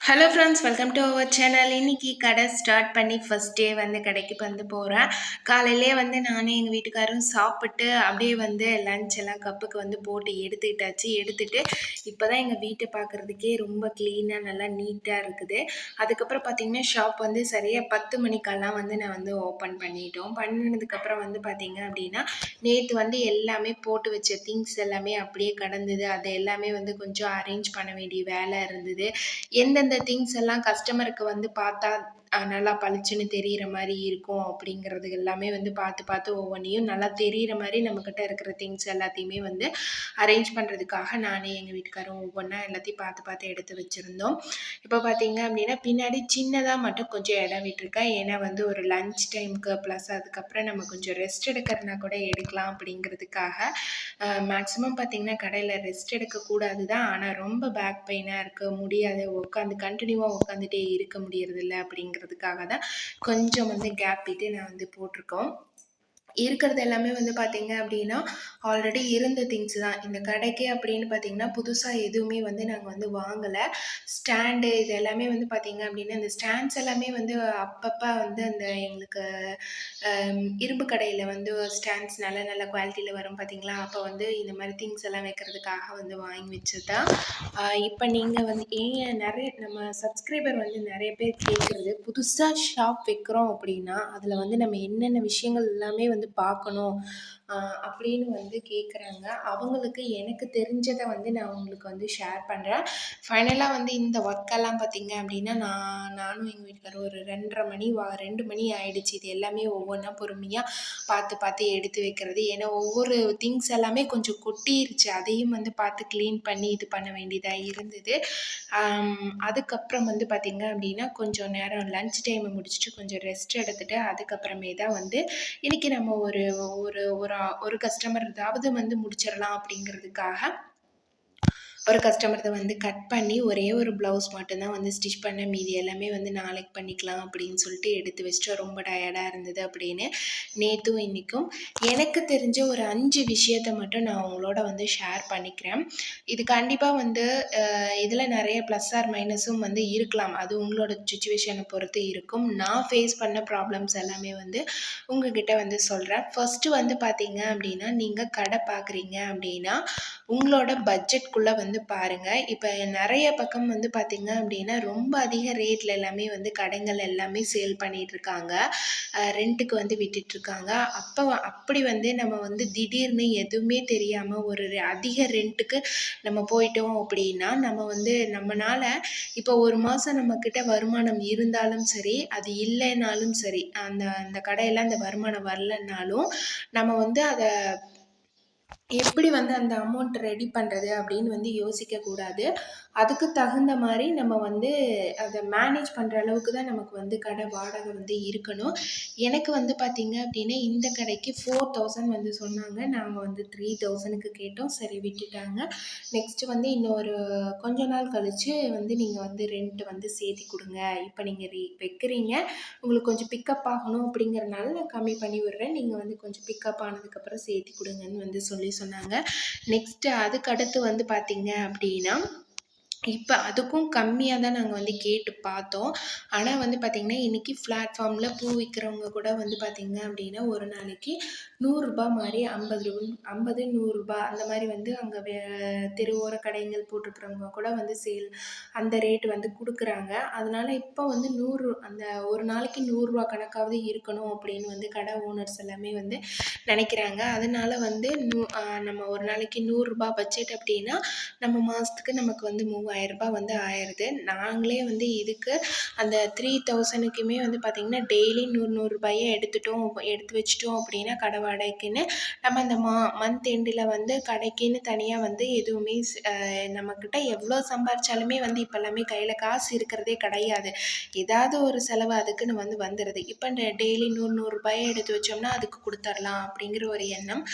Hello friends, welcome to our channel. இன்னைக்கு கடை start பண்ணி ஃபர்ஸ்ட் டே வந்து கடைக்கு வந்து போகிறேன். காலையிலே வந்து நானே எங்கள் வீட்டுக்காரும் சாப்பிட்டு அப்படியே வந்து லஞ்ச் எல்லாம் கப்புக்கு வந்து போட்டு எடுத்துக்கிட்டாச்சு. எடுத்துகிட்டு இப்போ தான் எங்கள் வீட்டை பார்க்குறதுக்கே ரொம்ப க்ளீனாக நல்லா நீட்டாக இருக்குது. அதுக்கப்புறம் பார்த்திங்கன்னா ஷாப் வந்து சரியாக 10 மணிக்கெல்லாம் வந்து நான் வந்து ஓப்பன் பண்ணிட்டோம். பண்ணினதுக்கப்புறம் வந்து பார்த்திங்க அப்படின்னா நேற்று வந்து எல்லாமே போட்டு வச்ச திங்ஸ் எல்லாமே அப்படியே கடந்தது. அதை எல்லாமே வந்து கொஞ்சம் அரேஞ்ச் பண்ண வேண்டிய வேலை இருந்தது. எந்தெந்த திங்ஸ் எல்லாம் கஸ்டமருக்கு வந்து பார்த்தா நல்லா பளிச்சுன்னு தெரிகிற மாதிரி இருக்கும் அப்படிங்கிறது எல்லாமே வந்து பார்த்து பார்த்து ஒவ்வொன்றையும் நல்லா தெரிகிற மாதிரி நம்மக்கிட்ட இருக்கிற திங்ஸ் எல்லாத்தையுமே வந்து அரேஞ்ச் பண்ணுறதுக்காக நானே எங்கள் வீட்டுக்காரரும் ஒவ்வொன்றா எல்லாத்தையும் பார்த்து பார்த்து எடுத்து வச்சுருந்தோம். இப்போ பார்த்தீங்க அப்படின்னா பின்னாடி சின்னதாக மட்டும் கொஞ்சம் இடம் விட்டுருக்கேன். ஏன்னா வந்து ஒரு லன்ச் டைமுக்கு ப்ளஸ் அதுக்கப்புறம் நம்ம கொஞ்சம் ரெஸ்ட் எடுக்கிறதுனா கூட எடுக்கலாம் அப்படிங்கிறதுக்காக. மேக்ஸிமம் பார்த்திங்கன்னா கடையில் ரெஸ்ட் எடுக்கக்கூடாது தான், ஆனால் ரொம்ப பேக் பெயினாக இருக்குது, முடியாது, கண்டினியூவாக உட்காந்துட்டே இருக்க முடியறதில்ல அப்படிங்கிறதுக்காக தான் கொஞ்சம் வந்து கேப் விட்டு நான் வந்து போட்டிருக்கோம். இருக்கிறது எல்லாமே வந்து பார்த்திங்க அப்படின்னா ஆல்ரெடி இருந்த திங்ஸ் தான். இந்த கடைக்கு அப்படின்னு பார்த்திங்கன்னா புதுசாக எதுவுமே வந்து நாங்கள் வந்து வாங்கலை. ஸ்டாண்டு இது எல்லாமே வந்து பார்த்திங்க அப்படின்னா இந்த ஸ்டாண்ட்ஸ் எல்லாமே வந்து அப்பப்போ வந்து அந்த எங்களுக்கு இரும்பு கடையில் வந்து ஸ்டாண்ட்ஸ் நல்ல நல்ல குவாலிட்டியில் வரும் பார்த்திங்களா, அப்போ வந்து இந்த மாதிரி திங்ஸ் எல்லாம் வைக்கிறதுக்காக வந்து வாங்கி வச்சது தான். இப்போ நீங்கள் வந்து நிறைய நம்ம சப்ஸ்கிரைபர் வந்து நிறைய பேர் கேட்குறது, புதுசாக ஷாப் வைக்கிறோம் அப்படின்னா அதில் வந்து நம்ம என்னென்ன விஷயங்கள் எல்லாமே வந்து பார்க்கணும் அப்படின்னு வந்து கேட்குறாங்க. அவங்களுக்கு எனக்கு தெரிஞ்சதை வந்து நான் உங்களுக்கு வந்து ஷேர் பண்ணுறேன். ஃபைனலாக வந்து இந்த ஒர்க்கெல்லாம் பார்த்திங்க அப்படின்னா நானும் எங்கள் வீட்டுக்காரரும் ஒரு 2 மணி ஆகிடுச்சு. இது எல்லாமே ஒவ்வொன்றா பொறுமையாக பார்த்து பார்த்து எடுத்து வைக்கிறது. ஏன்னா ஒவ்வொரு திங்ஸ் எல்லாமே கொஞ்சம் கொட்டிருச்சு, அதையும் வந்து பார்த்து க்ளீன் பண்ணி இது பண்ண வேண்டியதாக இருந்தது. அதுக்கப்புறம் வந்து பார்த்திங்க அப்படின்னா கொஞ்சம் நேரம் லன்ச் டைமை முடிச்சுட்டு கொஞ்சம் ரெஸ்ட் எடுத்துகிட்டு அதுக்கப்புறமே தான் வந்து இன்றைக்கி நம்ம ஒரு ஒரு ஒரு கஸ்டமர் ஏதாவது வந்து முடிச்சிடலாம் அப்படிங்கிறதுக்காக ஒரு கஸ்டமர்தை வந்து கட் பண்ணி ஒரே ஒரு ப்ளவுஸ் மட்டும்தான் வந்து ஸ்டிச் பண்ண, மீதி எல்லாமே வந்து நாளைக்கு பண்ணிக்கலாம் அப்படின்னு சொல்லிட்டு எடுத்து வச்சுட்டு ரொம்ப டயர்டாக இருந்தது அப்படின்னு நேற்றும் இன்றைக்கும் எனக்கு தெரிஞ்ச ஒரு 5 விஷயத்தை மட்டும் நான் உங்களோட வந்து ஷேர் பண்ணிக்கிறேன். இது கண்டிப்பாக வந்து இதில் நிறைய ப்ளஸ் ஆர் மைனஸும் வந்து இருக்கலாம், அது உங்களோட சுச்சுவேஷனை பொறுத்து இருக்கும். நான் ஃபேஸ் பண்ண ப்ராப்ளம்ஸ் எல்லாமே வந்து உங்ககிட்ட வந்து சொல்கிறேன். ஃபஸ்ட்டு வந்து பார்த்தீங்க அப்படின்னா நீங்கள் கடை பார்க்குறீங்க அப்படின்னா உங்களோட பட்ஜெட்குள்ளே வந்து பாருங்கள். இப்போ நிறைய பக்கம் வந்து பார்த்திங்க அப்படின்னா ரொம்ப அதிக ரேட்டில் எல்லாமே வந்து கடைகள் எல்லாமே சேல் பண்ணிகிட்ருக்காங்க, ரெண்ட்டுக்கு வந்து விட்டுட்ருக்காங்க. அப்படி வந்து நம்ம வந்து திடீர்னு எதுவுமே தெரியாமல் ஒரு அதிக ரெண்ட்டுக்கு நம்ம போயிட்டோம் அப்படின்னா நம்ம வந்து நம்மளால் இப்போ ஒரு மாதம் நம்மக்கிட்ட வருமானம் இருந்தாலும் சரி, அது இல்லைனாலும் சரி, அந்த கடையில் அந்த வருமானம் வரலன்னாலும் நம்ம வந்து அதை எப்படி வந்து அந்த அமௌண்ட் ரெடி பண்ணுறது அப்படின்னு வந்து யோசிக்கக்கூடாது. அதுக்கு தகுந்த மாதிரி நம்ம வந்து அதை மேனேஜ் பண்ணுற அளவுக்கு தான் நமக்கு வந்து கடை வாடகை வந்து இருக்கணும். எனக்கு வந்து பார்த்திங்க அப்படின்னா இந்த கடைக்கு 4000 வந்து சொன்னாங்க. நாங்கள் வந்து 3000க்கு கேட்டோம், சரி விட்டுட்டாங்க. நெக்ஸ்ட்டு வந்து இன்னொரு கொஞ்ச நாள் கழித்து வந்து நீங்கள் வந்து ரெண்ட் வந்து சேர்த்தி கொடுங்க, இப்போ நீங்கள் வைக்கிறீங்க, உங்களுக்கு கொஞ்சம் பிக்கப் ஆகணும் அப்படிங்கிறனால நான் கம்மி பண்ணி விடுறேன், நீங்கள் வந்து கொஞ்சம் பிக்கப் ஆனதுக்கப்புறம் சேர்த்தி கொடுங்கன்னு வந்து சொன்னாங்க. நெக்ஸ்ட்டு அதுக்கடுத்து வந்து பார்த்திங்க அப்படின்னா இப்போ அதுக்கும் கம்மியாக தான் நாங்கள் வந்து கேட்டு பார்த்தோம். ஆனால் வந்து பார்த்திங்கன்னா இன்றைக்கி பிளாட்ஃபார்மில் பூ விற்கிறவங்க கூட வந்து பார்த்திங்க அப்படின்னா ஒரு நாளைக்கு 100 ரூபா மாதிரி 50 100 அந்த மாதிரி வந்து அங்கே தெருவோர கடைகள் போட்டிருக்கிறவங்க கூட வந்து சேல் அந்த ரேட்டு வந்து கொடுக்குறாங்க. அதனால் இப்போ வந்து அந்த ஒரு நாளைக்கு 100 ரூபா கணக்காவது இருக்கணும் அப்படின்னு வந்து கடை ஓனர்ஸ் எல்லாமே வந்து நினைக்கிறாங்க. அதனால் வந்து நம்ம ஒரு நாளைக்கு 100 ரூபா பட்ஜெட் அப்படின்னா நம்ம மாதத்துக்கு நமக்கு வந்து 3000 ரூபா வந்து ஆயிடுது. நாங்களே வந்து இதுக்கு அந்த 3000க்குமே வந்து பார்த்திங்கன்னா டெய்லி 100 ரூபாயை எடுத்து வச்சிட்டோம் அப்படின்னா கடை வாடகைக்குன்னு நம்ம அந்த மந்த் எண்டில் வந்து கடைக்குன்னு தனியாக வந்து எதுவுமே நம்மக்கிட்ட எவ்வளோ சம்பாரிச்சாலுமே வந்து இப்போ எல்லாமே கையில் காசு இருக்கிறதே கிடையாது. ஏதாவது ஒரு செலவு அதுக்குன்னு வந்து வந்துடுது. இப்போ டெய்லி 100 ரூபாயை எடுத்து வச்சோம்னா அதுக்கு கொடுத்துர்லாம் அப்படிங்கிற ஒரு எண்ணம்.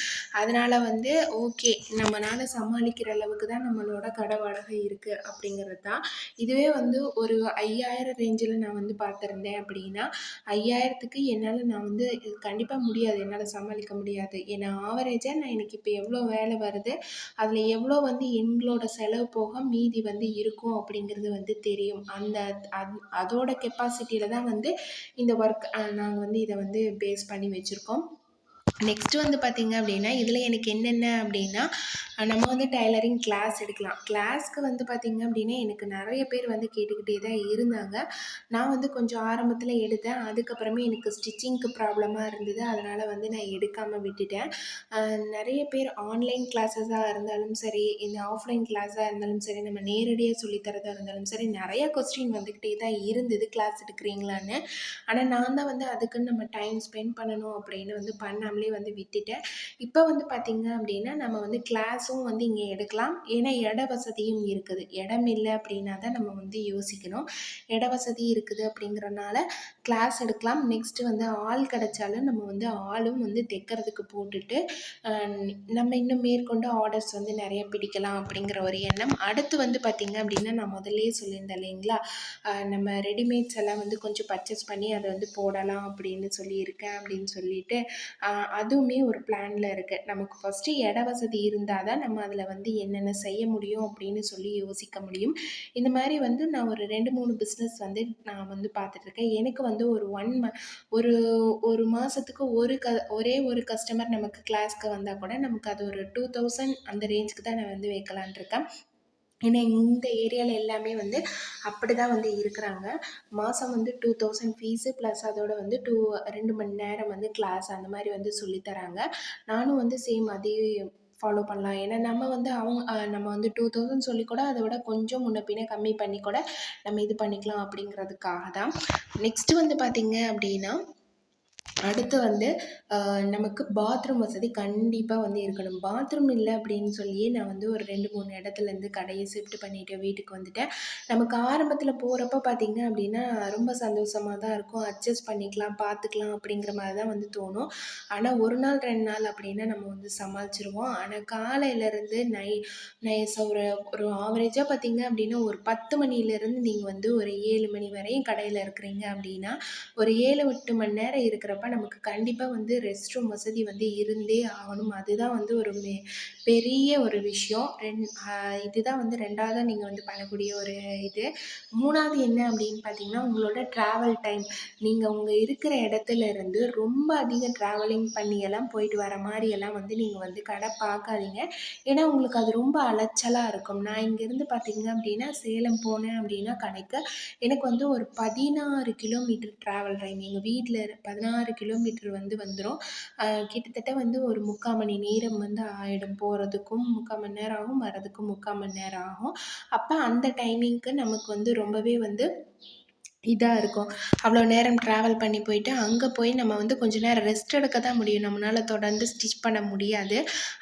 அதனால் வந்து ஓகே, நம்மளால் சமாளிக்கிற அளவுக்கு தான் நம்மளோட கடை வாடகை இருக்குது அப்படிங்கிறது தான். இதுவே வந்து ஒரு 5000 ரேஞ்சில் நான் வந்து பார்த்துருந்தேன் அப்படின்னா, 5000க்கு நான் வந்து இது கண்டிப்பா முடியாது. என்னால சமாளிக்க முடியாது. ஏன்னா ஆவரேஜா நான் எனக்கு இப்ப எவ்வளோ வேலை வருது, அதில எவ்வளோ வந்து எங்களோட செலவு போக மீதி வந்து இருக்கும் அப்படிங்கிறது வந்து தெரியும். அதோட கெப்பாசிட்டியில தான் வந்து இந்த ஒர்க் நாங்க வந்து இத வந்து பேஸ் பண்ணி வச்சிருக்கோம். நெக்ஸ்ட்டு வந்து பார்த்தீங்க அப்படின்னா, இதில எனக்கு என்னென்ன அப்படின்னா, நம்ம வந்து டைலரிங் கிளாஸ் எடுக்கலாம். கிளாஸ்க்கு வந்து பார்த்தீங்க அப்படின்னா, எனக்கு நெறைய பேர் வந்து கேட்டுக்கிட்டே தான் இருந்தாங்க. நான் வந்து கொஞ்சம் ஆரம்பத்தில எடுத்தேன். அதுக்கப்புறமே எனக்கு ஸ்டிச்சிங்க்கு ப்ராப்ளமா இருந்தது. அதனால வந்து நான் எடுக்காம விட்டுட்டேன். நெறைய பேர் ஆன்லைன் கிளாஸஸா இருந்தாலும் சரி, இந்த ஆஃப்லைன் கிளாஸா இருந்தாலும் சரி, நம்ம நேரடியா சொல்லி தரதா இருந்தாலும் சரி, நெறைய கொஸ்டின் வந்துக்கிட்டே தான் இருந்தது, கிளாஸ் எடுக்கிறீங்களான்னு. ஆனா நான் தான் வந்து அதுக்குன்னு நம்ம டைம் ஸ்பெண்ட் பண்ணணும் அப்படின்னு வந்து பண்ணாமலே வந்து விட்டுட்டேன். இப்போ வந்து பார்த்தீங்க அப்படின்னா, நம்ம வந்து கிளாஸும் வந்து இங்கே எடுக்கலாம். ஏன்னா இட வசதியும் இருக்குது. இடம் இல்ல அப்படின்னா தான் நம்ம வந்து யோசிக்கணும். இட வசதி இருக்குது அப்படிங்கிறனால கிளாஸ் எடுக்கலாம். நெக்ஸ்ட்டு வந்து ஆள் கிடைச்சாலும் நம்ம வந்து ஆளும் வந்து தைக்கிறதுக்கு போட்டுட்டு, அ நம்ம இன்னும் மேற்கொண்டு ஆர்டர்ஸ் வந்து நெறைய பிடிக்கலாம் அப்படிங்கிற ஒரு எண்ணம். அடுத்து வந்து பார்த்தீங்க அப்படின்னா, நான் முதல்லயே சொல்லியிருந்தேன் இல்லைங்களா? நம்ம ரெடிமேட்ஸ் எல்லாம் வந்து கொஞ்சம் பர்ச்சேஸ் பண்ணி அதை வந்து போடலாம் அப்படின்னு சொல்லியிருக்கேன் அப்படின்னு சொல்லிட்டு, அதுவுமே ஒரு பிளான்ல இருக்கு. நமக்கு ஃபர்ஸ்ட்டு இட வசதி இருந்தா தான் நம்ம அதில வந்து என்னென்ன செய்ய முடியும் அப்படின்னு சொல்லி யோசிக்க முடியும். இந்த மாரி வந்து நான் ஒரு 2, 3 பிஸ்னஸ் வந்து நான் வந்து பார்த்துட்டுருக்கேன். எனக்கு வந்து ஒரு 1 ஒரு 1 மாசத்துக்கு ஒரே ஒரு கஸ்டமர் நமக்கு கிளாஸ்க்கு வந்தா கூட நமக்கு அது ஒரு 2000 அந்த ரேஞ்சுக்கு தான் நான் வந்து வைக்கலான்ட்டு இருக்கேன். ஏன்னா இந்த ஏரியால எல்லாமே வந்து அப்படிதான் வந்து இருக்கிறாங்க. மாசம் வந்து 2000 ஃபீஸு ப்ளஸ் அதோட வந்து 2 மணி நேரம் வந்து கிளாஸ் அந்த மாரி வந்து சொல்லி தராங்க. நானும் வந்து சேம் அதே ஃபாலோ பண்ணலாம். ஏன்னா நம்ம வந்து நம்ம வந்து 2000 சொல்லி கூட அத விட கொஞ்சம் முன்ன பின்ன கம்மி பண்ணி கூட நம்ம இது பண்ணிக்கலாம் அப்படிங்கிறதுக்காக தான். நெக்ஸ்ட்டு வந்து பார்த்தீங்க அப்படின்னா, அடுத்து வந்து நமக்கு பாத்ரூம் வசதி கண்டிப்பா வந்து இருக்கணும். பாத்ரூம் இல்ல அப்படின்னு சொல்லியே நான் வந்து ஒரு 2, 3 இடத்துலேருந்து கடைய ஷிஃப்ட் பண்ணிட்டு வீட்டுக்கு வந்துட்டேன். நமக்கு ஆரம்பத்தில போறப்ப பார்த்தீங்க அப்படின்னா, ரொம்ப சந்தோஷமா தான் இருக்கும். அட்ஜஸ்ட் பண்ணிக்கலாம், பார்த்துக்கலாம் அப்படிங்கிற மாரி தான் வந்து தோணும். ஆனா 1 நாள், 2 நாள் அப்படின்னா நம்ம வந்து சமாளிச்சுருவோம். ஆனா காலையிலேருந்து ஒரு ஒரு ஆவரேஜா பார்த்தீங்க அப்படின்னா, ஒரு 10 மணியிலேருந்து நீங்க வந்து ஒரு 7 மணி வரையும் கடையில இருக்கிறீங்க அப்படின்னா, ஒரு 7, 8 மணி நேரம் இருக்கிறப்ப நமக்கு கண்டிப்பா வந்து ரெஸ்ட் ரூம் வசதி வந்து இருந்தே ஆகணும். அதுதான் வந்து ஒரு பெரிய ஒரு விஷயம். இதுதான் வந்து 2வதா நீங்க வந்து பண்ணக்கூடிய ஒரு இது. 3வது என்ன அப்படின்னு பார்த்தீங்கன்னா, உங்களோட ட்ராவல் டைம். நீங்க உங்க இருக்கிற இடத்துல இருந்து ரொம்ப அதிக ட்ராவலிங் பண்ணியெல்லாம் போயிட்டு வர மாரியெல்லாம் வந்து நீங்க வந்து கடை பார்க்காதீங்க. ஏன்னா உங்களுக்கு அது ரொம்ப அலைச்சலா இருக்கும். நான் இங்கேருந்து பார்த்தீங்க அப்படின்னா, சேலம் போனேன் அப்படின்னா கடைக்கு, எனக்கு வந்து ஒரு 16 கிலோமீட்டர் ட்ராவல் டைம். எங்க வீட்ல 16 கிலோமீட்டர் வந்து வந்துரும். கிட்டத்தட்ட வந்து ஒரு 3/4 மணி நேரம் வந்து ஆயிடும். போறதுக்கும் 3/4 மணி நேரம் ஆகும், வரதுக்கும் 3/4 மணி நேரம் ஆகும். அப்ப அந்த டைமிங்க்கு நமக்கு வந்து ரொம்பவே வந்து இதா இருக்கும். அவ்வளோ நேரம் ட்ராவல் பண்ணி போயிட்டு, அங்க போய் நம்ம வந்து கொஞ்ச நேரம் ரெஸ்ட் எடுக்க தான் முடியும். நம்மனால தொடர்ந்து ஸ்டிச் பண்ண முடியாது.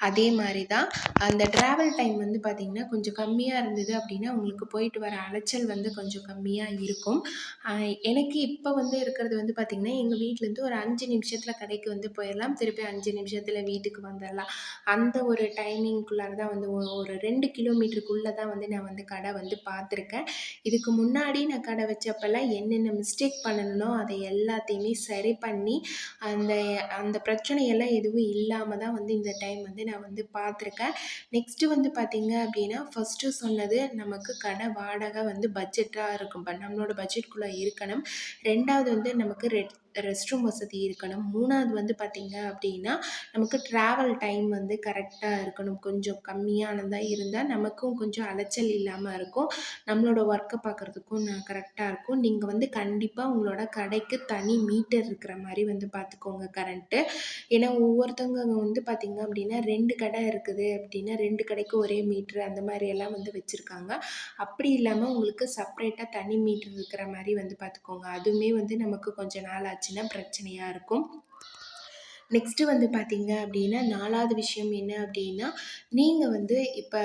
அதே மாரி தான் அந்த ட்ராவல் டைம் வந்து பார்த்தீங்கன்னா, கொஞ்சம் கம்மியா இருந்தது அப்படின்னா, உங்களுக்கு போயிட்டு வர அலைச்சல் வந்து கொஞ்சம் கம்மியா இருக்கும். அ எனக்கு இப்ப வந்து இருக்கிறது வந்து பார்த்தீங்கன்னா, எங்க வீட்லேருந்து ஒரு 5 நிமிஷத்தில கடைக்கு வந்து போயிரலாம். திருப்பி 5 நிமிஷத்தில வீட்டுக்கு வந்துரலாம். அந்த ஒரு டைமிங்குள்ளார தான் வந்து ஒரு 2 கிலோமீட்டருக்குள்ள தான் வந்து நான் வந்து கடை வந்து பார்த்துருக்கேன். இதுக்கு முன்னாடி நான் கடை வச்சப்பலாம் என்னென்ன மிஸ்டேக் பண்ணனோ, அதை எல்லாத்தையுமே சரி பண்ணி, அந்த அந்த பிரச்சனையெல்லாம் எதுவும் இல்லாம தான் வந்து இந்த டைம் வந்து நான் வந்து பார்த்துருக்கேன். நெக்ஸ்ட்டு வந்து பார்த்தீங்க அப்படின்னா, ஃபர்ஸ்ட்டு சொன்னது நமக்கு கடை வாடகை வந்து பட்ஜெட்டா இருக்கும். நம்மளோட பட்ஜெட்குள்ள இருக்கணும். 2வது வந்து நமக்கு ரெஸ்ட் ரூம் வசதி இருக்கணும். 3வது வந்து பார்த்தீங்க அப்படின்னா, நமக்கு ட்ராவல் டைம் வந்து கரெக்ட்டா இருக்கணும். கொஞ்சம் கம்மியானதா இருந்தா, நமக்கும் கொஞ்சம் அலைச்சல் இல்லாம இருக்கும். நம்மளோட ஒர்க்க பார்க்குறதுக்கும் கரெக்ட்டா இருக்கும். நீங்க வந்து கண்டிப்பா உங்களோட கடைக்கு தனி மீட்டர் இருக்கிற மாரி வந்து பார்த்துக்கோங்க கரண்ட்டு. ஏன்னா ஒவ்வொருத்தவங்க வந்து பார்த்தீங்க அப்படின்னா 2 கடை இருக்குது அப்படின்னா 2 கடைக்கு ஒரே மீட்ரு அந்த மாரியெல்லாம் வந்து வச்சிருக்காங்க. அப்படி இல்லாம உங்களுக்கு செப்பரேட்டா தனி மீட்டர் இருக்கிற மாரி வந்து பார்த்துக்கோங்க. அதுவுமே வந்து நமக்கு கொஞ்ச நாள் ஆச்சுன்னா பிரச்சனையா இருக்கும். நெக்ஸ்ட்டு வந்து பார்த்தீங்க அப்படின்னா, 4வது விஷயம் என்ன அப்படின்னா, நீங்க வந்து இப்ப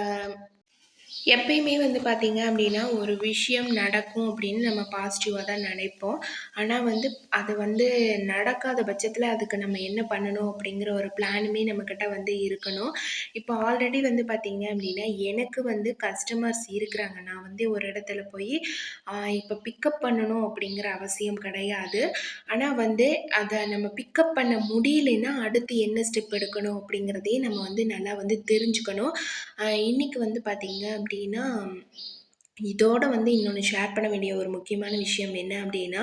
எப்பயுமே வந்து பார்த்தீங்க அப்படின்னா, ஒரு விஷயம் நடக்கும் அப்படின்னு நம்ம பாசிட்டிவா தான் நினைப்போம். ஆனா வந்து அது வந்து நடக்காத பட்சத்தில அதுக்கு நம்ம என்ன பண்ணணும் அப்படிங்கிற ஒரு பிளானுமே நம்மகிட்ட வந்து இருக்கணும். இப்போ ஆல்ரெடி வந்து பார்த்தீங்க அப்படின்னா, எனக்கு வந்து கஸ்டமர்ஸ் இருக்கிறாங்க. நான் வந்து ஒரு இடத்துல போய் இப்போ பிக்கப் பண்ணணும் அப்படிங்கிற அவசியம் கிடையாது. ஆனா வந்து அத நம்ம பிக்கப் பண்ண முடியலைன்னா, அடுத்து என்ன ஸ்டெப் எடுக்கணும் அப்படிங்கிறதையும் நம்ம வந்து நல்லா வந்து தெரிஞ்சுக்கணும். இன்னைக்கு வந்து பார்த்தீங்க அப்படின்னா, இதோட வந்து இன்னொன்னு ஷேர் பண்ண வேண்டிய ஒரு முக்கியமான விஷயம் என்ன அப்படின்னா,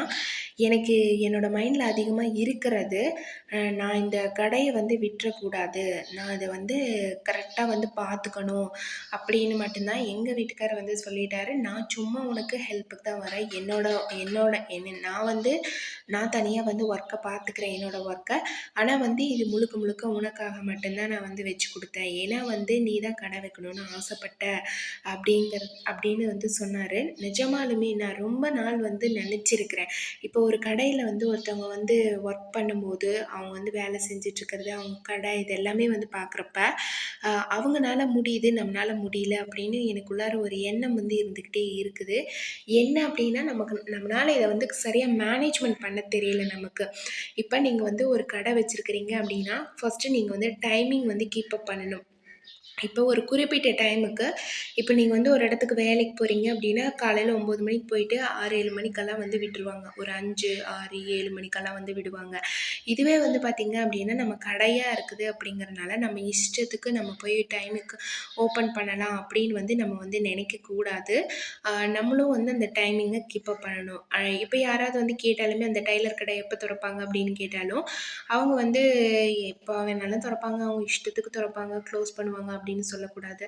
எனக்கு என்னோட மைண்ட்ல அதிகமா இருக்கிறது, நான் இந்த கடைய வந்து விட்டுறக்கூடாது. நான் அத வந்து கரெக்ட்டா வந்து பார்த்துக்கணும் அப்படின்னு மட்டும் தான் எங்க வீட்டுக்காரர் வந்து சொல்லிட்டாரு. நான் சும்மா உனக்கு ஹெல்ப்புக்கு தான் வரேன். என்னோட என்னோட என்ன நான் வந்து நான் தனியா வந்து ஒர்க்க பார்த்துக்கிறேன் என்னோட ஒர்க்க. ஆனா வந்து இது முழுக்க முழுக்க உனக்காக மட்டும் தான் நான் வந்து வச்சு குடுத்தேன். ஏன்னா வந்து நீ தான் கடை வைக்கணும்னு ஆசைப்பட்ட அப்படின்னு வந்து சொன்னாரு. நிஜமாலுமே நான் ரொம்ப நாள் வந்து நெனச்சிருக்கிறேன். இப்போ ஒரு கடையில வந்து ஒருத்தவங்க வந்து ஒர்க் பண்ணும்போது, அவங்க வந்து வேலை செஞ்சுட்ருக்கிறது, அவங்க கடை இது எல்லாமே வந்து பார்க்குறப்ப, அவங்கனால முடியுது, நம்மனால முடியல அப்படின்னு எனக்குள்ளார ஒரு எண்ணம் வந்து இருந்துக்கிட்டே இருக்குது. என்ன அப்படின்னா, நம்மனால இத வந்து சரியா மேனேஜ்மெண்ட் பண்ண தெரியல நமக்கு. இப்ப நீங்க வந்து ஒரு கடை வச்சிருக்கிறீங்க அப்படின்னா, ஃபர்ஸ்ட்டு நீங்க வந்து டைமிங் வந்து கீப் அப் பண்ணணும். இப்போ ஒரு குறிப்பிட்ட டைமுக்கு இப்போ நீங்க வந்து ஒரு இடத்துக்கு வேலைக்கு போறீங்க அப்படின்னா, காலையில 9 மணிக்கு போயிட்டு 6, 7 மணிக்கெல்லாம் வந்து விட்டுருவாங்க. ஒரு 5, 6, 7 மணிக்கெல்லாம் வந்து விடுவாங்க. இதுவே வந்து பார்த்தீங்க அப்படின்னா, நம்ம கடையா இருக்குது அப்படிங்கிறனால, நம்ம இஷ்டத்துக்கு நம்ம போய் டைமுக்கு ஓப்பன் பண்ணலாம் அப்படின்னு வந்து நம்ம வந்து நினைக்கக்கூடாது. நம்மளும் வந்து அந்த டைமிங்க கீப் அப் பண்ணணும். இப்போ யாராவது வந்து கேட்டாலுமே, அந்த டெய்லர் கடை எப்போ தொறப்பாங்க அப்படின்னு கேட்டாலும், அவங்க வந்து எப்போ வேணாலும் தொறப்பாங்க, அவங்க இஷ்டத்துக்கு தொறப்பாங்க, க்ளோஸ் பண்ணுவாங்க அப்படின்னு சொல்லக்கூடாது.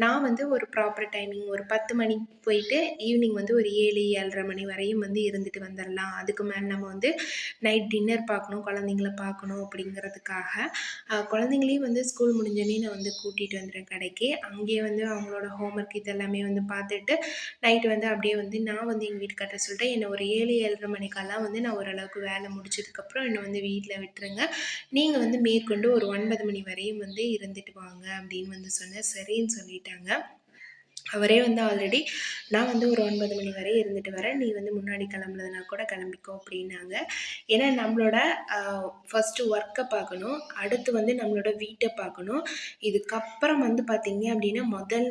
நான் வந்து ஒரு ப்ராப்பர் டைமிங் ஒரு 10 மணிக்கு போயிட்டு, ஈவினிங் வந்து ஒரு 7, 7:30 மணி வரையும் வந்து இருந்துட்டு வந்துரலாம். அதுக்கு மேல நம்ம வந்து நைட் டின்னர் பார்க்கணும், குழந்தைங்கள பார்க்கணும் அப்படிங்கிறதுக்காக, குழந்தைங்களையும் வந்து ஸ்கூல் முடிஞ்சோனே நான் வந்து கூட்டிட்டு வந்துருவேன் கடைக்கு. அங்கேயே வந்து அவங்களோட ஹோம்வொர்க் இதெல்லாமே வந்து பார்த்துட்டு, நைட்டு வந்து அப்படியே வந்து நான் வந்து எங்க வீட்டுக்கார்ட்ட சொல்லிட்டேன், என்ன ஒரு 7, 7:30 மணிக்கெல்லாம் வந்து நான் ஓரளவுக்கு வேலை முடிச்சதுக்கப்புறம் என்ன வந்து வீட்ல விட்டுருங்க. நீங்க வந்து மேற்கொண்டு ஒரு 9 மணி வரையும் வந்து இருந்துட்டு வாங்க அப்படின்னு வந்து சொன்னேன். சரின்னு சொல்லிட்டாங்க. அவரே வந்து ஆல்ரெடி நான் வந்து ஒரு 9 மணி வரை இருந்துட்டு வரேன். நீ வந்து முன்னாடி கிளம்புனதுனா கூட கிளம்பிக்கோ அப்படின்னாங்க. ஏன்னா நம்மளோட அ ஃபர்ஸ்ட்டு ஒர்க்க பார்க்கணும். அடுத்து வந்து நம்மளோட வீட்ட பார்க்கணும். இதுக்கப்புறம் வந்து பார்த்தீங்க அப்படின்னா,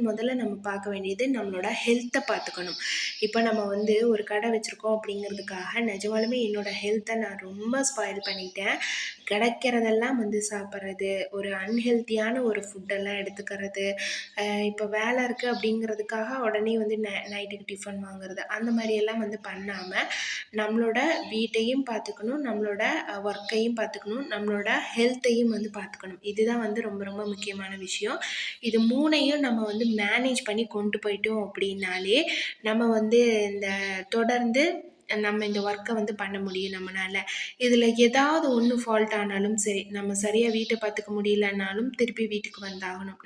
முதல்ல நம்ம பார்க்க வேண்டியது நம்மளோட ஹெல்த்த பார்த்துக்கணும். இப்ப நம்ம வந்து ஒரு கடை வச்சிருக்கோம் அப்படிங்கிறதுக்காக நிஜமாலுமே என்னோட ஹெல்த்த நான் ரொம்ப ஸ்பாயில் பண்ணிட்டேன். கிடைக்கிறதெல்லாம் வந்து சாப்பிட்றது, ஒரு அன்ஹெல்த்தியான ஒரு ஃபுட்டெல்லாம் எடுத்துக்கிறது, இப்போ வேலை இருக்குது அப்படிங்கிறதுக்காக உடனே வந்து நைட்டுக்கு டிஃபன் வாங்குறது, அந்த மாதிரியெல்லாம் வந்து பண்ணாம, நம்மளோட வீட்டையும் பார்த்துக்கணும், நம்மளோட ஒர்க்கையும் பார்த்துக்கணும், நம்மளோட ஹெல்த்தையும் வந்து பார்த்துக்கணும். இதுதான் வந்து ரொம்ப ரொம்ப முக்கியமான விஷயம். இது 3யும் நம்ம வந்து மேனேஜ் பண்ணி கொண்டு போயிட்டோம் அப்படின்னாலே, நம்ம வந்து இந்த தொடர்ந்து நம்ம இந்த ஒர்க்க வந்து பண்ண முடியும் நம்மனால. இதில ஏதாவது ஒண்ணு ஃபால்ட் ஆனாலும் சரி, நம்ம சரியா வீட்ட பார்த்துக்க முடியலனாலும் திருப்பி வீட்டுக்கு வந்தாகணும்.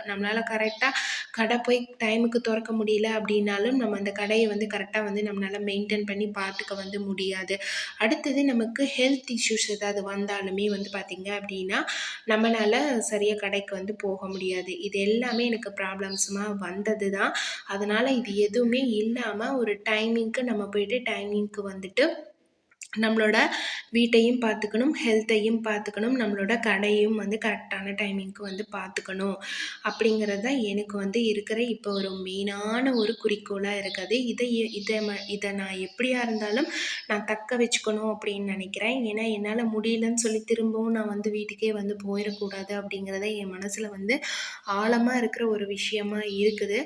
நம்மளால கரெக்ட்டா கடை போய் டைமுக்கு தொறக்க முடியல அப்படின்னாலும், நம்ம அந்த கடைய வந்து கரெக்ட்டா வந்து நம்மளால மெயின்டெயின் பண்ணி பார்த்துக்க வந்து முடியாது. அடுத்தது நமக்கு ஹெல்த் இஷ்யூஸ் ஏதாவது வந்தாலுமே வந்து பார்த்தீங்க அப்படின்னா, நம்மனால சரியா கடைக்கு வந்து போக முடியாது. இது எல்லாமே எனக்கு ப்ராப்ளம்ஸுமா வந்தது தான். அதனால இது எதுவுமே இல்லாம ஒரு டைமிங்க்கு நம்ம போயிட்டு டைமிங்க்கு வந்துட்டு நம்மளோட வீட்டையும் பார்த்துக்கணும், ஹெல்த்தையும் பார்த்துக்கணும், நம்மளோட கடையும் வந்து கரெக்டான டைமிங்க்கு வந்து பார்த்துக்கணும். அப்படிங்கிறது தான் எனக்கு வந்து இருக்கிற இப்போ ஒரு மெயினான ஒரு குறிக்கோளா இருக்குது. இத நான் எப்படியா இருந்தாலும் நான் தக்க வச்சுக்கணும் அப்படின்னு நினைக்கிறேன். ஏன்னா என்னால முடியலன்னு சொல்லி திரும்பவும் நான் வந்து வீட்டுக்கே வந்து போயிறக்கூடாது அப்படிங்கிறத என் மனசுல வந்து ஆழமா இருக்கிற ஒரு விஷயமா இருக்குது.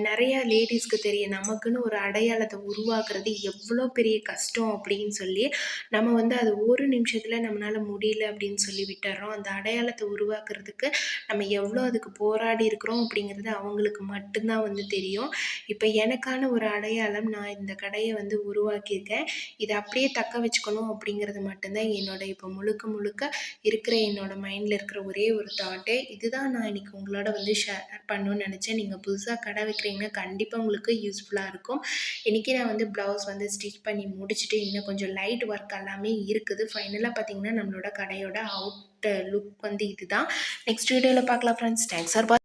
நெறைய லேடீஸ்க்கு தெரியும். நமக்குன்னு ஒரு அடையாளத்த உருவாக்குறது எவ்வளோ பெரிய கஷ்டம் அப்படின்னு சொல்லி, நம்ம வந்து அது ஒரு நிமிஷத்துல நம்மனால முடியல அப்படின்னு சொல்லி விட்டுர்றோம். அந்த அடையாளத்த உருவாக்குறதுக்கு நம்ம எவ்வளோ அதுக்கு போராடி இருக்கிறோம் அப்படிங்கிறது அவங்களுக்கு மட்டும் தான் வந்து தெரியும். இப்ப எனக்கான ஒரு அடையாளம் நான் இந்த கடைய வந்து உருவாக்கியிருக்கேன். இத அப்படியே தக்க வச்சுக்கணும் அப்படிங்கிறது மட்டும் தான் என்னோட இப்போ முழுக்க முழுக்க இருக்கிற என்னோட மைண்ட்ல இருக்கிற ஒரே ஒரு தாட்டே. இதுதான் நான் இன்னைக்கு உங்களோட வந்து ஷேர் பண்ணணும்னு நெனச்சேன். நீங்க புதுசா கடை வைக்கிறீங்கன்னா கண்டிப்பா உங்களுக்கு யூஸ்ஃபுல்லா இருக்கும். இன்னைக்கு நான் வந்து ப்ளவுஸ் வந்து ஸ்டிச் பண்ணி முடிச்சுட்டு, இன்னும் கொஞ்சம் லைட் ஒர்க் எல்லாமே இருக்குது. ஃபைனலா பார்த்தீங்கன்னா, நம்மளோட கடையோட லுக் வந்து இதுதான். நெக்ஸ்ட் வீடியோல பார்க்கலாம் ஃப்ரெண்ட்ஸ். Thanks for